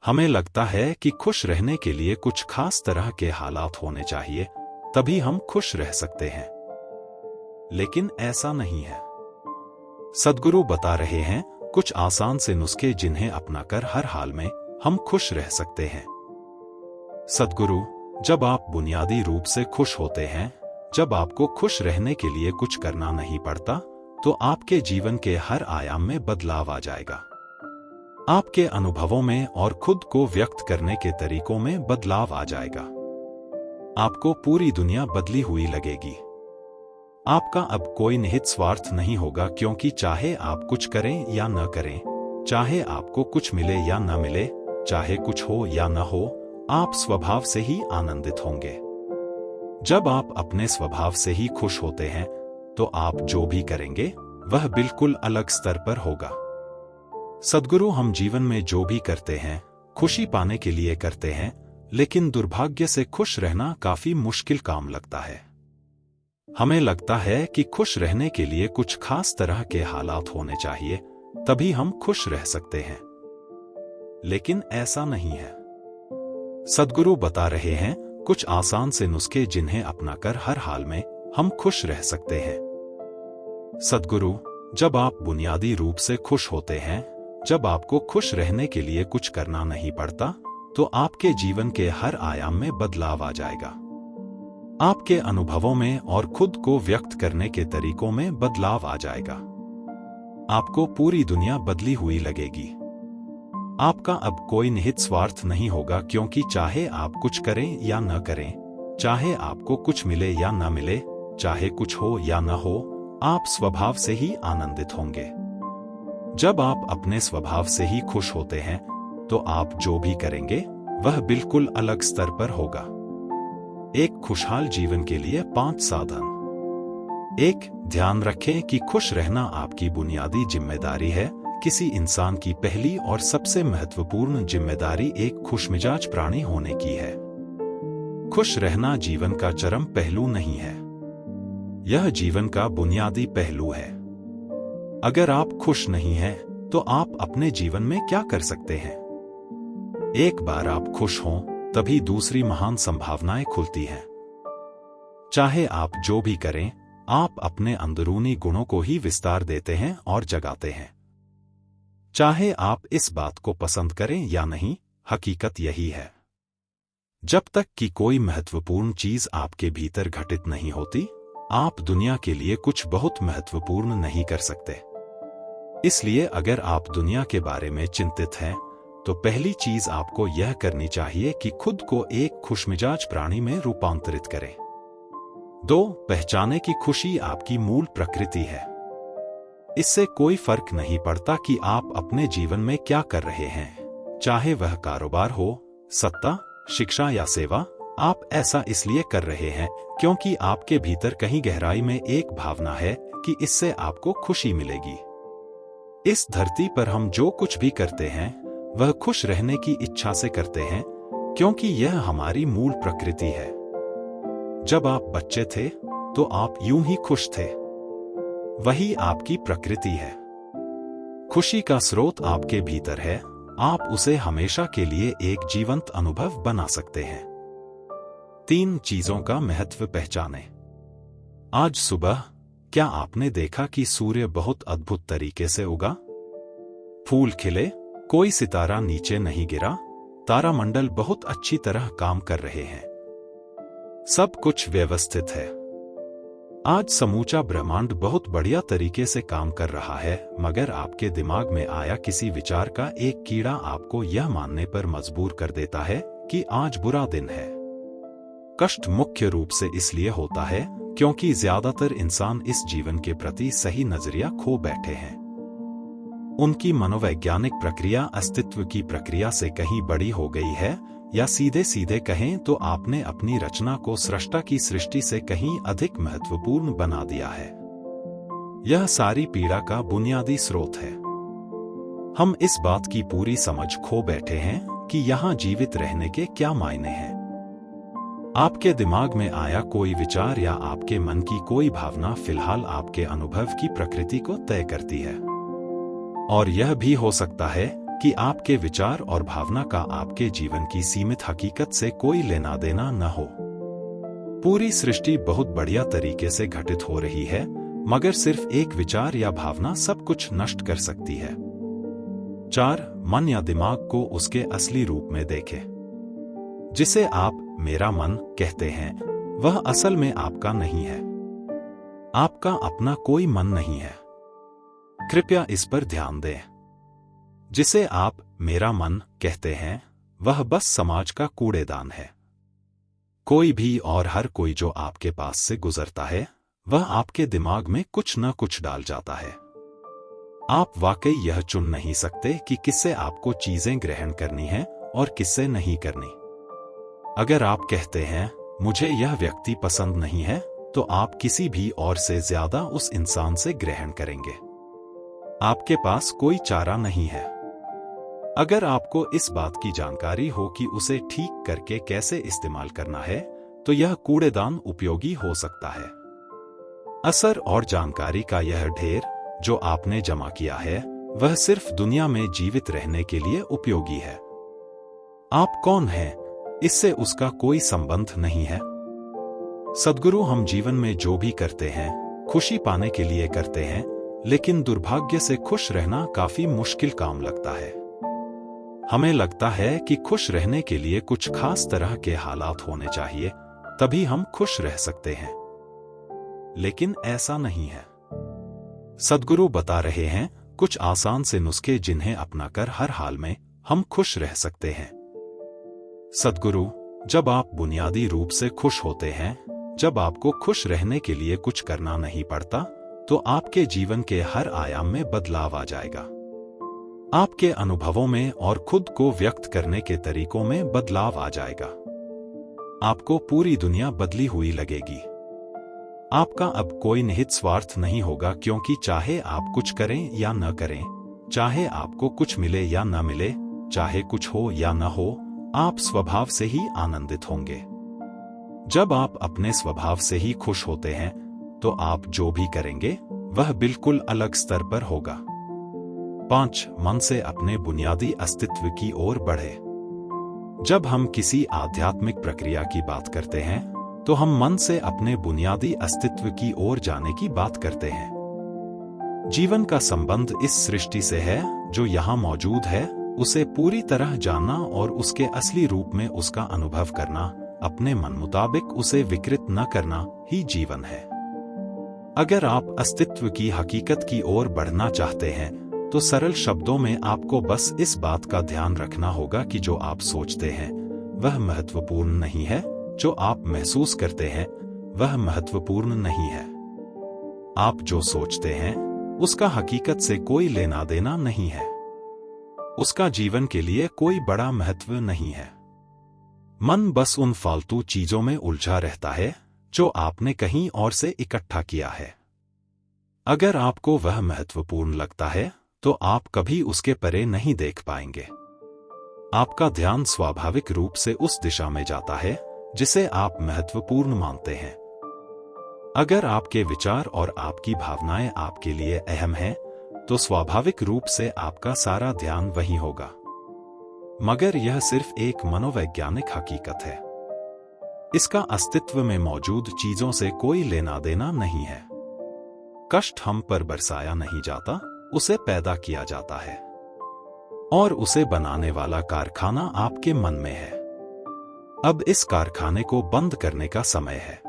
हमें लगता है कि खुश रहने के लिए कुछ खास तरह के हालात होने चाहिए, तभी हम खुश रह सकते हैं। लेकिन ऐसा नहीं है। सद्गुरु बता रहे हैं कुछ आसान से नुस्खे जिन्हें अपनाकर हर हाल में हम खुश रह सकते हैं। सद्गुरु, जब आप बुनियादी रूप से खुश होते हैं, जब आपको खुश रहने के लिए कुछ करना नहीं पड़ता, तो आपके जीवन के हर आयाम में बदलाव आ जाएगा। आपके अनुभवों में और खुद को व्यक्त करने के तरीकों में बदलाव आ जाएगा। आपको पूरी दुनिया बदली हुई लगेगी। आपका अब कोई निहित स्वार्थ नहीं होगा, क्योंकि चाहे आप कुछ करें या न करें, चाहे आपको कुछ मिले या न मिले, चाहे कुछ हो या न हो, आप स्वभाव से ही आनंदित होंगे। जब आप अपने स्वभाव से ही खुश होते हैं, तो आप जो भी करेंगे वह बिल्कुल अलग स्तर पर होगा। सद्गुरु, हम जीवन में जो भी करते हैं खुशी पाने के लिए करते हैं, लेकिन दुर्भाग्य से खुश रहना काफी मुश्किल काम लगता है। हमें लगता है कि खुश रहने के लिए कुछ खास तरह के हालात होने चाहिए, तभी हम खुश रह सकते हैं। लेकिन ऐसा नहीं है। सद्गुरु बता रहे हैं कुछ आसान से नुस्खे जिन्हें अपनाकर हर हाल में हम खुश रह सकते हैं। सद्गुरु, जब आप बुनियादी रूप से खुश होते हैं, जब आपको खुश रहने के लिए कुछ करना नहीं पड़ता, तो आपके जीवन के हर आयाम में बदलाव आ जाएगा। आपके अनुभवों में और खुद को व्यक्त करने के तरीकों में बदलाव आ जाएगा। आपको पूरी दुनिया बदली हुई लगेगी। आपका अब कोई निहित स्वार्थ नहीं होगा, क्योंकि चाहे आप कुछ करें या न करें, चाहे आपको कुछ मिले या न मिले, चाहे कुछ हो या न हो, आप स्वभाव से ही आनंदित होंगे। जब आप अपने स्वभाव से ही खुश होते हैं, तो आप जो भी करेंगे वह बिल्कुल अलग स्तर पर होगा। एक खुशहाल जीवन के लिए 5 साधन। 1. ध्यान रखें कि खुश रहना आपकी बुनियादी जिम्मेदारी है। किसी इंसान की पहली और सबसे महत्वपूर्ण जिम्मेदारी एक खुशमिजाज प्राणी होने की है। खुश रहना जीवन का चरम पहलू नहीं है, यह जीवन का बुनियादी पहलू है। अगर आप खुश नहीं हैं, तो आप अपने जीवन में क्या कर सकते हैं? एक बार आप खुश हों, तभी दूसरी महान संभावनाएं खुलती हैं। चाहे आप जो भी करें, आप अपने अंदरूनी गुणों को ही विस्तार देते हैं और जगाते हैं। चाहे आप इस बात को पसंद करें या नहीं, हकीकत यही है। जब तक कि कोई महत्वपूर्ण चीज आपके भीतर घटित नहीं होती, आप दुनिया के लिए कुछ बहुत महत्वपूर्ण नहीं कर सकते। इसलिए अगर आप दुनिया के बारे में चिंतित हैं, तो पहली चीज आपको यह करनी चाहिए कि खुद को एक खुशमिजाज प्राणी में रूपांतरित करें। 2. पहचाने कि खुशी आपकी मूल प्रकृति है। इससे कोई फर्क नहीं पड़ता कि आप अपने जीवन में क्या कर रहे हैं, चाहे वह कारोबार हो, सत्ता, शिक्षा या सेवा। आप ऐसा इसलिए कर रहे हैं क्योंकि आपके भीतर कहीं गहराई में एक भावना है कि इससे आपको खुशी मिलेगी। इस धरती पर हम जो कुछ भी करते हैं वह खुश रहने की इच्छा से करते हैं, क्योंकि यह हमारी मूल प्रकृति है। जब आप बच्चे थे, तो आप यूं ही खुश थे। वही आपकी प्रकृति है। खुशी का स्रोत आपके भीतर है। आप उसे हमेशा के लिए एक जीवंत अनुभव बना सकते हैं। 3 चीजों का महत्व पहचानें। आज सुबह क्या आपने देखा कि सूर्य बहुत अद्भुत तरीके से उगा? फूल खिले, कोई सितारा नीचे नहीं गिरा, तारामंडल बहुत अच्छी तरह काम कर रहे हैं। सब कुछ व्यवस्थित है। आज समूचा ब्रह्मांड बहुत बढ़िया तरीके से काम कर रहा है, मगर आपके दिमाग में आया किसी विचार का एक कीड़ा आपको यह मानने पर मजबूर कर देता है कि आज बुरा दिन है। कष्ट मुख्य रूप से इसलिए होता है क्योंकि ज्यादातर इंसान इस जीवन के प्रति सही नजरिया खो बैठे हैं। उनकी मनोवैज्ञानिक प्रक्रिया अस्तित्व की प्रक्रिया से कहीं बड़ी हो गई है, या सीधे सीधे कहें तो आपने अपनी रचना को सृष्टा की सृष्टि से कहीं अधिक महत्वपूर्ण बना दिया है। यह सारी पीड़ा का बुनियादी स्रोत है। हम इस बात की पूरी समझ खो बैठे हैं कि यहाँ जीवित रहने के क्या मायने हैं। आपके दिमाग में आया कोई विचार या आपके मन की कोई भावना फिलहाल आपके अनुभव की प्रकृति को तय करती है। और यह भी हो सकता है कि आपके विचार और भावना का आपके जीवन की सीमित हकीकत से कोई लेना देना न हो। पूरी सृष्टि बहुत बढ़िया तरीके से घटित हो रही है, मगर सिर्फ एक विचार या भावना सब कुछ नष्ट कर सकती है। 4. मन या दिमाग को उसके असली रूप में देखें। जिसे आप मेरा मन कहते हैं, वह असल में आपका नहीं है। आपका अपना कोई मन नहीं है। कृपया इस पर ध्यान दें। जिसे आप मेरा मन कहते हैं, वह बस समाज का कूड़ेदान है। कोई भी और हर कोई जो आपके पास से गुजरता है, वह आपके दिमाग में कुछ न कुछ डाल जाता है। आप वाकई यह चुन नहीं सकते कि किससे आपको चीजें ग्रहण करनी है और किससे नहीं करनी। अगर आप कहते हैं मुझे यह व्यक्ति पसंद नहीं है, तो आप किसी भी और से ज्यादा उस इंसान से ग्रहण करेंगे। आपके पास कोई चारा नहीं है। अगर आपको इस बात की जानकारी हो कि उसे ठीक करके कैसे इस्तेमाल करना है, तो यह कूड़ेदान उपयोगी हो सकता है। असर और जानकारी का यह ढेर जो आपने जमा किया है, वह सिर्फ दुनिया में जीवित रहने के लिए उपयोगी है। आप कौन हैं, इससे उसका कोई संबंध नहीं है। सद्गुरु, हम जीवन में जो भी करते हैं, खुशी पाने के लिए करते हैं, लेकिन दुर्भाग्य से खुश रहना काफी मुश्किल काम लगता है। हमें लगता है कि खुश रहने के लिए कुछ खास तरह के हालात होने चाहिए, तभी हम खुश रह सकते हैं। लेकिन ऐसा नहीं है। सद्गुरु बता रहे हैं कुछ आसान से नुस्खे जिन्हें अपनाकर हर हाल में हम खुश रह सकते हैं। सद्गुरु, जब आप बुनियादी रूप से खुश होते हैं, जब आपको खुश रहने के लिए कुछ करना नहीं पड़ता, तो आपके जीवन के हर आयाम में बदलाव आ जाएगा। आपके अनुभवों में और खुद को व्यक्त करने के तरीकों में बदलाव आ जाएगा। आपको पूरी दुनिया बदली हुई लगेगी। आपका अब कोई निहित स्वार्थ नहीं होगा, क्योंकि चाहे आप कुछ करें या न करें, चाहे आपको कुछ मिले या न मिले, चाहे कुछ हो या न हो, आप स्वभाव से ही आनंदित होंगे। जब आप अपने स्वभाव से ही खुश होते हैं, तो आप जो भी करेंगे वह बिल्कुल अलग स्तर पर होगा। 5. मन से अपने बुनियादी अस्तित्व की ओर बढ़े। जब हम किसी आध्यात्मिक प्रक्रिया की बात करते हैं, तो हम मन से अपने बुनियादी अस्तित्व की ओर जाने की बात करते हैं। जीवन का संबंध इस सृष्टि से है जो यहाँ मौजूद है, उसे पूरी तरह जानना और उसके असली रूप में उसका अनुभव करना, अपने मन मुताबिक उसे विकृत न करना ही जीवन है। अगर आप अस्तित्व की हकीकत की ओर बढ़ना चाहते हैं, तो सरल शब्दों में आपको बस इस बात का ध्यान रखना होगा कि जो आप सोचते हैं वह महत्वपूर्ण नहीं है, जो आप महसूस करते हैं वह महत्वपूर्ण नहीं है। आप जो सोचते हैं उसका हकीकत से कोई लेना देना नहीं है। उसका जीवन के लिए कोई बड़ा महत्व नहीं है। मन बस उन फालतू चीजों में उलझा रहता है जो आपने कहीं और से इकट्ठा किया है। अगर आपको वह महत्वपूर्ण लगता है, तो आप कभी उसके परे नहीं देख पाएंगे। आपका ध्यान स्वाभाविक रूप से उस दिशा में जाता है जिसे आप महत्वपूर्ण मानते हैं। अगर आपके विचार और आपकी भावनाएं आपके लिए अहम हैं, तो स्वाभाविक रूप से आपका सारा ध्यान वहीं होगा। मगर यह सिर्फ एक मनोवैज्ञानिक हकीकत है। इसका अस्तित्व में मौजूद चीजों से कोई लेना देना नहीं है। कष्ट हम पर बरसाया नहीं जाता, उसे पैदा किया जाता है, और उसे बनाने वाला कारखाना आपके मन में है। अब इस कारखाने को बंद करने का समय है।